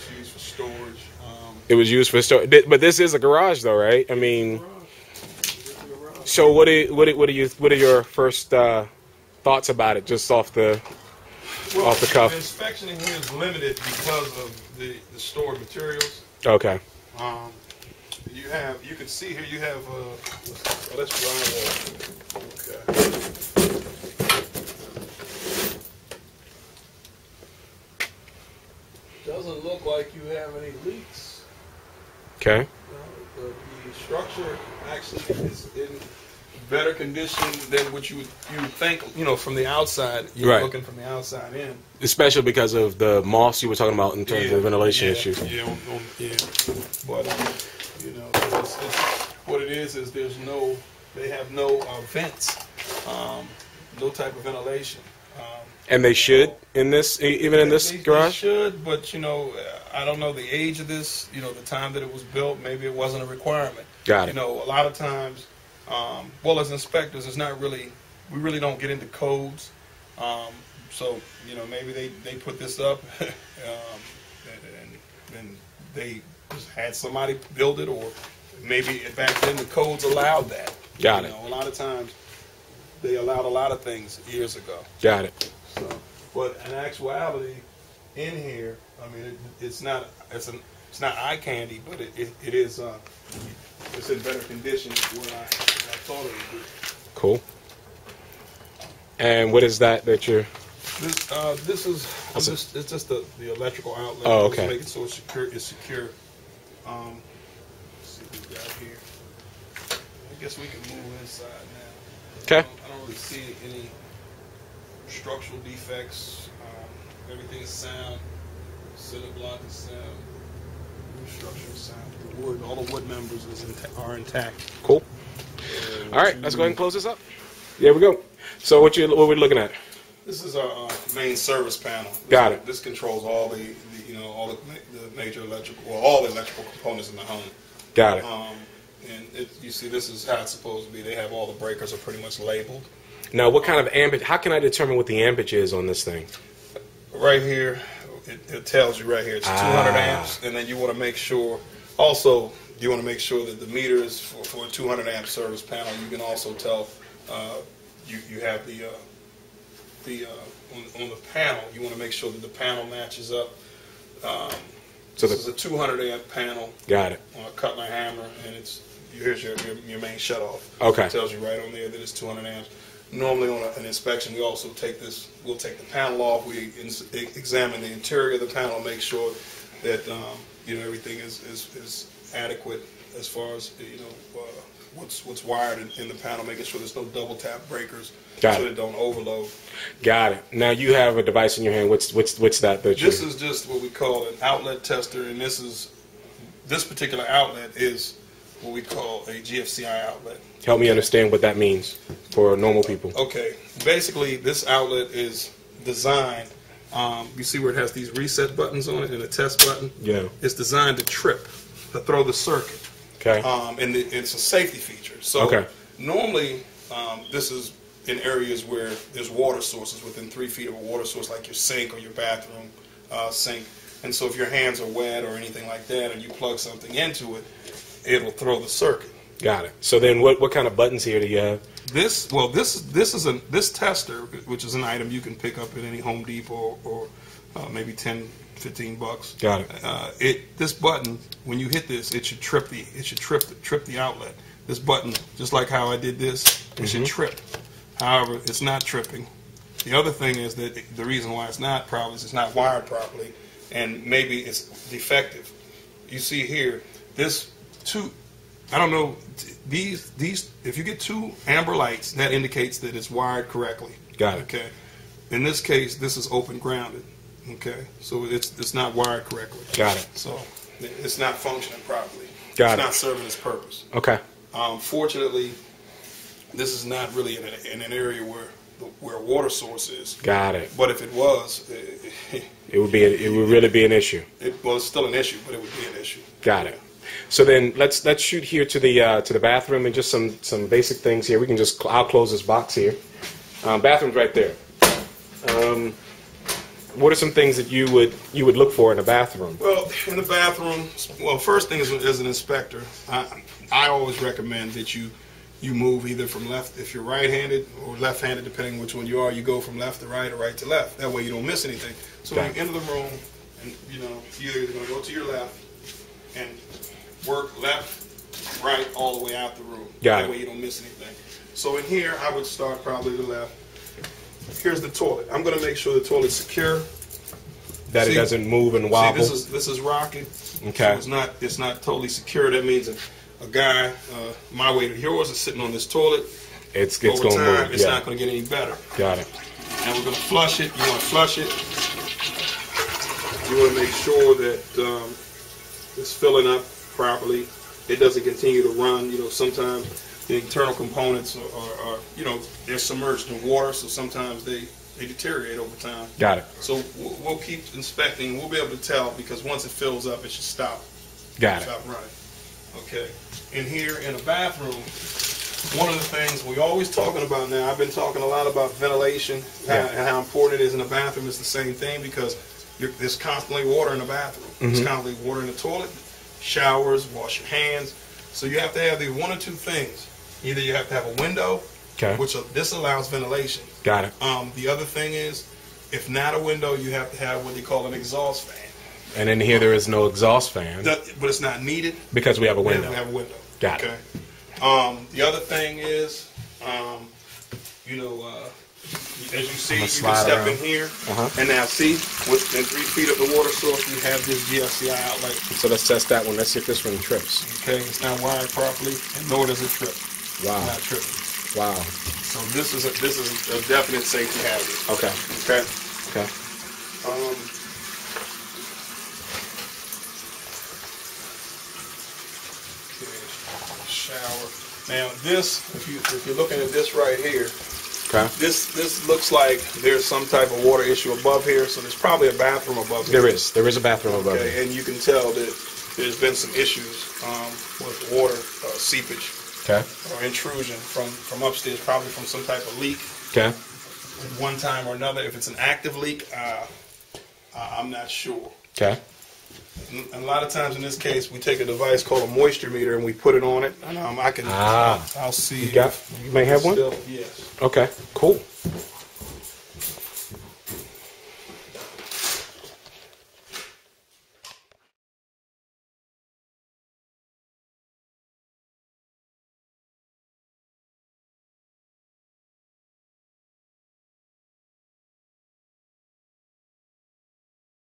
It's used for storage. It was used for storage, but this is a garage, though, right? I mean, so what are your first thoughts about it, just off the cuff? The inspection in here is limited because of the stored materials. Okay. You can see here you have let's dry that. Okay. Doesn't look like you have any leaks. Okay. The structure actually is in better condition than what you would think. From the outside, you're looking from the outside in. Especially because of the moss you were talking about in terms of ventilation issues. Yeah. But it's, what it is they have no vents, no type of ventilation. And they should in this, even in this garage? They should, but I don't know the age of this, the time that it was built, maybe it wasn't a requirement. Got it. A lot of times, as inspectors, we really don't get into codes. So, maybe they put this up and they just had somebody build it, or maybe back then the codes allowed that. Got it. A lot of times they allowed a lot of things years ago. Got it. So, but in actuality, in here, I mean, it's not eye candy, but it is it's in better condition than what I thought it would be. Cool. And what is that you're? This is it's just the electrical outlet. Oh, okay. Just make it so it's secure. Let's see what we got here. I guess we can move inside now. Okay. I don't really see any structural defects. Everything is sound. Cinder block is sound. The structure is sound. All the wood members are intact. Cool. All right, let's go ahead and close this up. There we go. So what we're looking at? This is our main service panel. Got it. This controls all the major electrical, all the electrical components in the home. Got it. And you see, this is how it's supposed to be. They have all the breakers are pretty much labeled. Now, what kind of ampage? How can I determine what the ampage is on this thing? Right here, it tells you right here. It's 200 amps, and then you want to make sure. Also, you want to make sure that the meter is for a 200 amp service panel. You can also tell you have on the panel. You want to make sure that the panel matches up. So this is a 200 amp panel. Got it. On a cutler hammer, and here's your main shutoff. Okay. It tells you right on there that it's 200 amps. Normally on an inspection, we also we'll take the panel off. We examine the interior of the panel, make sure that everything is adequate as far as what's wired in the panel, making sure there's no double tap breakers so it don't overload. Got it. Now you have a device in your hand. What's that? This is just what we call an outlet tester, and this particular outlet is what we call a GFCI outlet. Help me understand what that means for normal people. Okay. Basically, this outlet is designed, you see where it has these reset buttons on it and a test button? Yeah. It's designed to throw the circuit. Okay. And it's a safety feature. So normally, this is in areas where there's water sources within 3 feet of a water source, like your sink or your bathroom sink. And so if your hands are wet or anything like that and you plug something into it, it'll throw the circuit. Got it. So then what kind of buttons here do you have? This tester, which is an item you can pick up at any Home Depot or maybe $10-15. Got it. This button, when you hit this, it should trip the outlet. This button, just like how I did this, it should trip. However, it's not tripping. The other thing is that the reason why it's not probably is it's not wired properly, and maybe it's defective. You see here, I don't know, these if you get 2 amber lights, that indicates that it's wired correctly. Got it. Okay. In this case, this is open grounded. Okay. So it's not wired correctly. Got it. So it's not functioning properly. It's not serving its purpose. Okay. Fortunately, this is not really in an area where a water source is. Got it. But if it was, it would really be an issue. Well, it's still an issue, but it would be an issue. Got it. So then let's shoot here to the bathroom and just some basic things here. We can I'll close this box here. Bathroom's right there. what are some things that you would look for in a bathroom? Well, in the bathroom, well, first thing is, as an inspector, I always recommend that you move either from left, if you're right-handed, or left-handed, depending on which one you are. You go from left to right or right to left. That way you don't miss anything. So when you enter the room, and you're either going to go to your left and work left, right, all the way out the room. That way you don't miss anything. So in here, I would start probably to the left. Here's the toilet. I'm going to make sure the toilet's secure. That it doesn't move and wobble. See, this is rocking. Okay. So it's not totally secure. That means a guy, my weight of yours, is sitting on this toilet. It's going to move. It's not going to get any better. Got it. And we're going to flush it. You want to flush it. You want to make sure that it's filling up properly. It doesn't continue to run. Sometimes the internal components are they're submerged in water, so sometimes they deteriorate over time. Got it. So we'll keep inspecting. We'll be able to tell, because once it fills up, it should stop. Stop running. Okay. In here, in the bathroom, one of the things we're always talking about now, I've been talking a lot about ventilation and how important it is in the bathroom. It's the same thing, because there's constantly water in the bathroom. There's constantly water in the toilet, showers, wash your hands. So you have to have the one or two things. Either you have to have a window, which this allows ventilation. Got it. The other thing is, if not a window, you have to have what they call an exhaust fan. And in here, there is no exhaust fan. But it's not needed. Because we have a window. We have a window. Got it. The other thing is, as you see, you can step in here, and now see, within 3 feet of the water source, we have this GFCI outlet. So let's test that one. Let's see if this one trips. Okay, it's not wired properly, and nor does it trip. Wow. It's not tripping. Wow. So this is a definite safety hazard. Okay. Okay. Okay. Shower. Now this, if you're looking at this right here, this looks like there's some type of water issue above here. So there's probably a bathroom above here. There is a bathroom above here. And you can tell that there's been some issues with water seepage. Or intrusion from upstairs, probably from some type of leak. Okay. At one time or another. If it's an active leak, I'm not sure. Okay. And a lot of times in this case, we take a device called a moisture meter and we put it on it. And I can. I'll see. You may have one? Yes. Okay. Cool.